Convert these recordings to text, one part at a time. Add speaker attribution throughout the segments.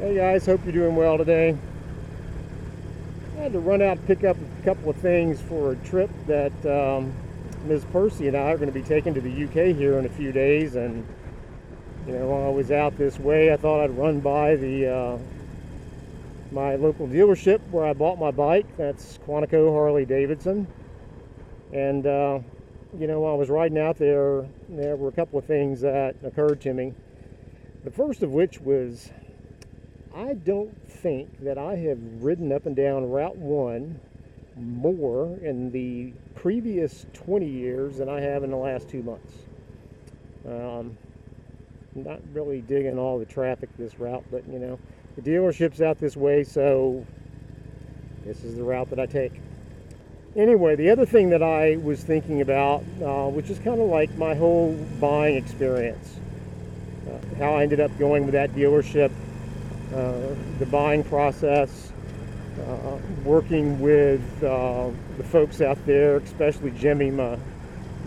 Speaker 1: Hey guys, hope you're doing well today. I had to run out and pick up a couple of things for a trip that Miss Percy and I are going to be taking to the UK here in a few days. And while I was out this way, I thought I'd run by the my local dealership where I bought my bike. That's Quantico Harley-Davidson. And while I was riding out there, there were a couple of things that occurred to me. The first of which was, I don't think that I have ridden up and down Route 1 more in the previous 20 years than I have in the last 2 months. Not really digging all the traffic this route, but the dealership's out this way, so this is the route that I take. Anyway, the other thing that I was thinking about, which is kind of like my whole buying experience, how I ended up going with that dealership, the buying process, working with the folks out there, especially Jimmy, my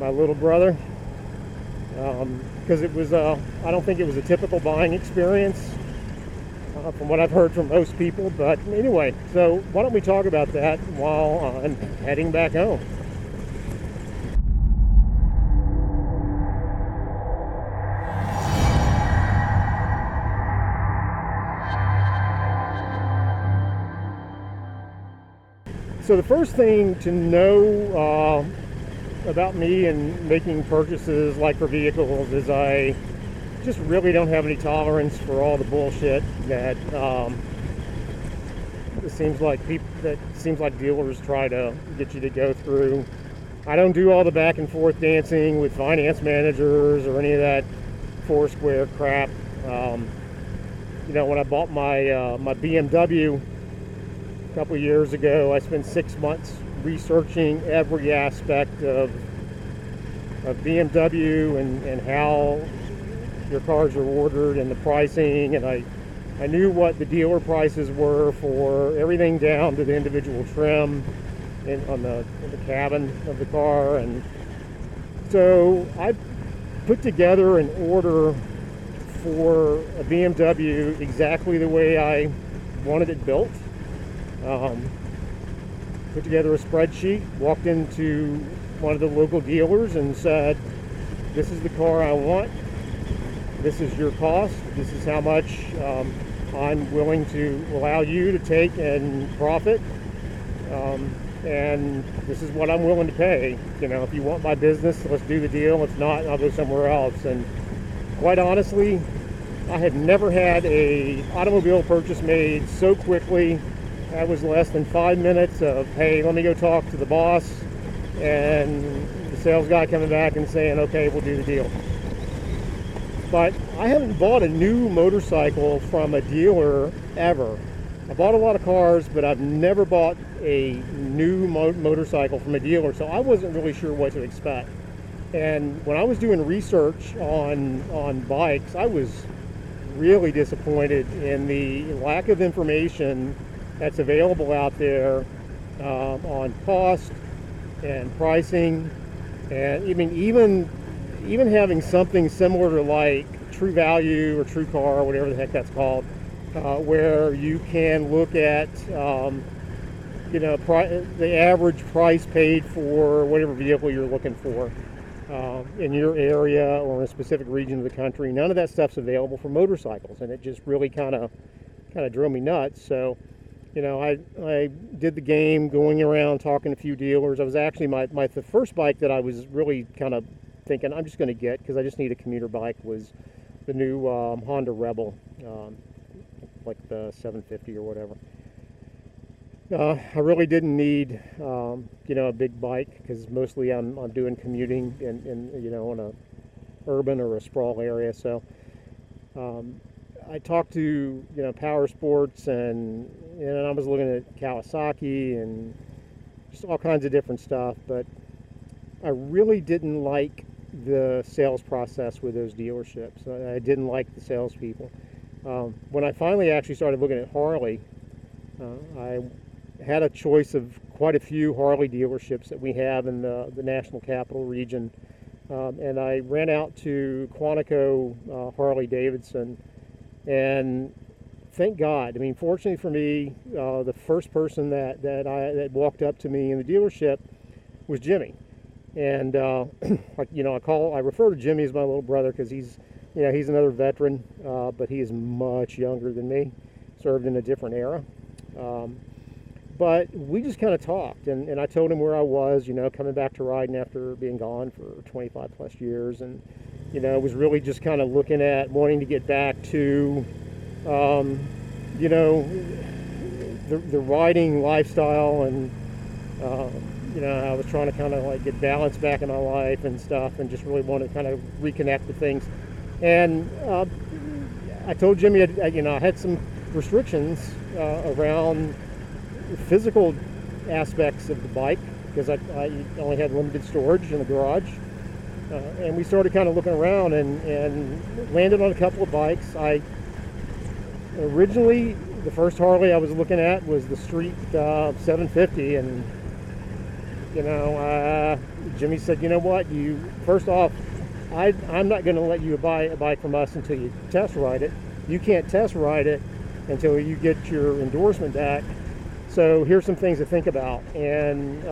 Speaker 1: little brother, because it was I don't think it was a typical buying experience from what I've heard from most people. But anyway, so why don't we talk about that while I'm heading back home. So the first thing to know about me and making purchases like for vehicles is I just really don't have any tolerance for all the bullshit that it seems like dealers try to get you to go through. I don't do all the back and forth dancing with finance managers or any of that Foursquare crap. When I bought my BMW a couple of years ago, I spent 6 months researching every aspect of BMW and how your cars are ordered and the pricing, and I knew what the dealer prices were for everything down to the individual trim in the cabin of the car. And so I put together an order for a BMW exactly the way I wanted it built. Put together a spreadsheet, walked into one of the local dealers and said, this is the car I want, this is your cost, this is how much I'm willing to allow you to take and profit, and this is what I'm willing to pay. If you want my business, let's do the deal. If not, I'll go somewhere else. And quite honestly, I had never had an automobile purchase made so quickly. That was less than 5 minutes of, hey, let me go talk to the boss, and the sales guy coming back and saying, okay, we'll do the deal. But I haven't bought a new motorcycle from a dealer ever. I bought a lot of cars, but I've never bought a new motorcycle from a dealer, so I wasn't really sure what to expect. And when I was doing research on bikes, I was really disappointed in the lack of information that's available out there on cost and pricing, and even having something similar to like True Value or True Car or whatever the heck that's called, where you can look at the average price paid for whatever vehicle you're looking for in your area or in a specific region of the country. None of that stuff's available for motorcycles, and it just really kind of drove me nuts. So I did the game going around talking to a few dealers. I was actually the first bike that I was really kind of thinking I'm just going to get, because I just need a commuter bike, was the new Honda Rebel, like the 750 or whatever. I really didn't need a big bike, because mostly I'm doing commuting in in a urban or a sprawl area. So I talked to Power Sports, and I was looking at Kawasaki and just all kinds of different stuff, but I really didn't like the sales process with those dealerships. I didn't like the salespeople. When I finally actually started looking at Harley, I had a choice of quite a few Harley dealerships that we have in the National Capital Region, and I ran out to Quantico Harley-Davidson, and thank God. I mean, fortunately for me, the first person that walked up to me in the dealership was Jimmy. And I refer to Jimmy as my little brother because he's another veteran, but he is much younger than me, served in a different era. But we just kind of talked, and I told him where I was, coming back to riding after being gone for 25 plus years, and was really just kind of looking at wanting to get back to the riding lifestyle, and I was trying to kind of like get balance back in my life and stuff, and just really wanted to kind of reconnect with things. And I told Jimmy I had some restrictions around physical aspects of the bike because I only had limited storage in the garage. And we started kind of looking around and landed on a couple of bikes. Originally, the first Harley I was looking at was the Street 750, and Jimmy said, you know what, first off, I'm not going to let you buy a bike from us until you test ride it. You can't test ride it until you get your endorsement back. So here's some things to think about. And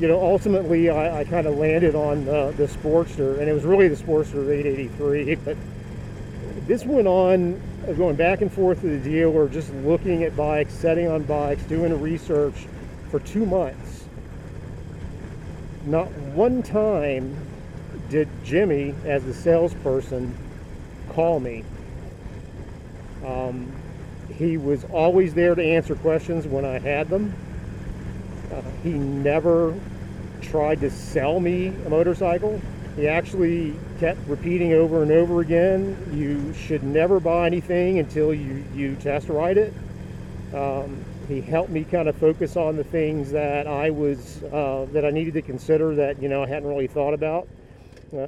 Speaker 1: ultimately I kind of landed on the Sportster, and it was really the Sportster 883. But this went on, going back and forth to the dealer, just looking at bikes, setting on bikes, doing research for 2 months. Not one time did Jimmy, as the salesperson, call me. He was always there to answer questions when I had them. He never tried to sell me a motorcycle. He actually kept repeating over and over again, you should never buy anything until you test ride it. He helped me kind of focus on the things that I needed to consider that I hadn't really thought about.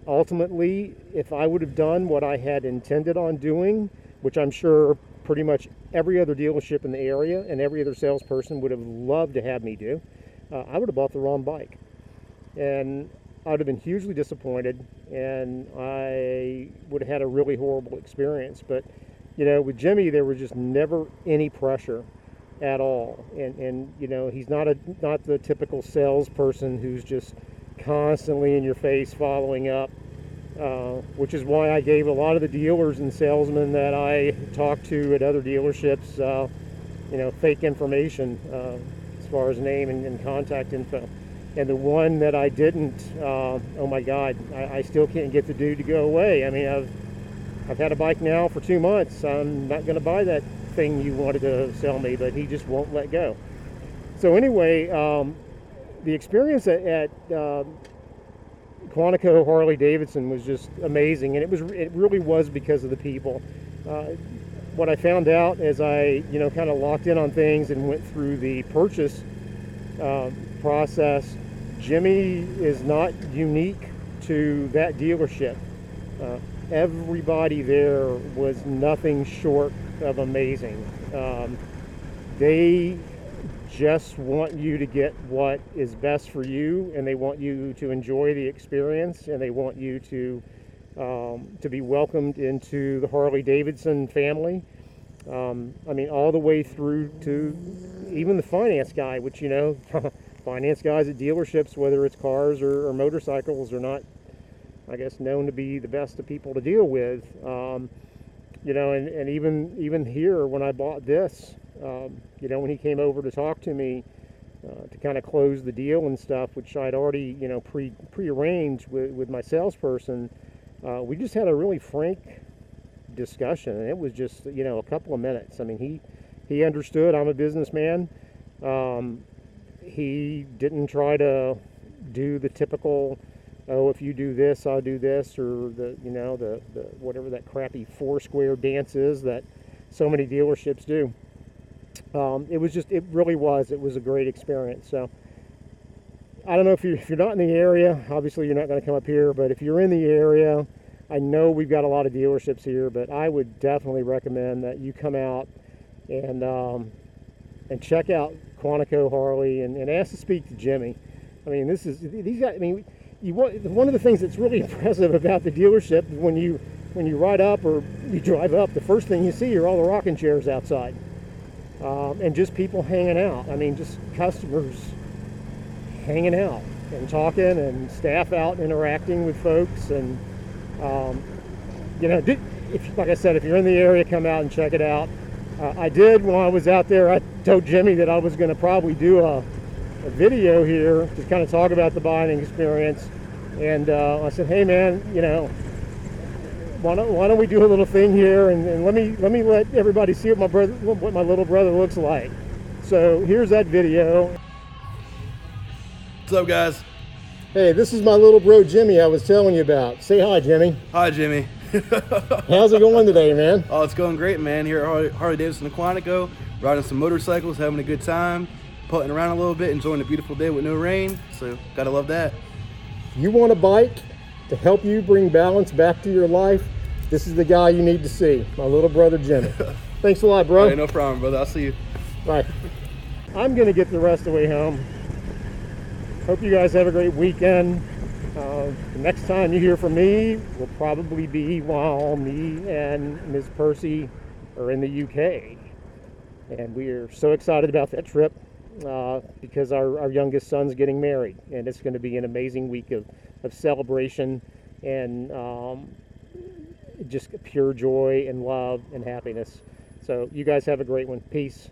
Speaker 1: Ultimately, if I would have done what I had intended on doing, which I'm sure pretty much every other dealership in the area and every other salesperson would have loved to have me do, I would have bought the wrong bike. And I would have been hugely disappointed, and I would have had a really horrible experience. But, with Jimmy, there was just never any pressure at all. And he's not the typical salesperson who's just constantly in your face following up. Which is why I gave a lot of the dealers and salesmen that I talked to at other dealerships, fake information as far as name and contact info. And the one that I didn't, oh my God, I still can't get the dude to go away. I mean, I've had a bike now for 2 months. I'm not going to buy that thing you wanted to sell me, but he just won't let go. So anyway, the experience at Quantico Harley-Davidson was just amazing, and it really was because of the people. What I found out as I kind of locked in on things and went through the purchase process, Jimmy is not unique to that dealership. Everybody there was nothing short of amazing. They just want you to get what is best for you, and they want you to enjoy the experience, and they want you to be welcomed into the Harley-Davidson family. I mean, all the way through to even the finance guy, which, finance guys at dealerships, whether it's cars or motorcycles, are not, I guess, known to be the best of people to deal with. And even here, when I bought this, when he came over to talk to me to kind of close the deal and stuff, which I'd already, pre-arranged with my salesperson, we just had a really frank discussion, and it was just, a couple of minutes. I mean, he understood I'm a businessman. He didn't try to do the typical, oh, if you do this, I'll do this, or the whatever that crappy Foursquare dance is that so many dealerships do. It was a great experience. So I don't know if you're not in the area, obviously you're not going to come up here, but if you're in the area, I know we've got a lot of dealerships here, but I would definitely recommend that you come out and check out Quantico Harley and ask to speak to Jimmy. I mean, these guys. I mean, one of the things that's really impressive about the dealership when you when you ride up or you drive up, the first thing you see are all the rocking chairs outside. And just people hanging out. I mean, just customers hanging out and talking, and staff out interacting with folks. And you know, like I said, if you're in the area, come out and check it out. I did, when I was out there, I told Jimmy that I was going to probably do a video here to kind of talk about the buying experience. And I said, hey man, you know, why don't we do a little thing here, and let me let everybody see what my little brother looks like. So here's that video.
Speaker 2: What's up, guys?
Speaker 1: Hey, this is my little bro Jimmy I was telling you about. Say hi, Jimmy.
Speaker 2: Hi, Jimmy.
Speaker 1: How's it going today, man?
Speaker 2: Oh, it's going great, man. Here at Harley-Davidson of Quantico, riding some motorcycles, having a good time, putting around a little bit, enjoying a beautiful day with no rain. So gotta love that.
Speaker 1: You want a bike to help you bring balance back to your life? This is the guy you need to see, my little brother Jimmy. Thanks a lot, bro.
Speaker 2: Hey, no problem, brother. I'll see you.
Speaker 1: Bye. I'm gonna get the rest of the way home. Hope you guys have a great weekend. The next time you hear from me will probably be while me and Miss Percy are in the UK. And we are so excited about that trip because our youngest son's getting married. And it's going to be an amazing week of celebration and just pure joy and love and happiness. So you guys have a great one. Peace.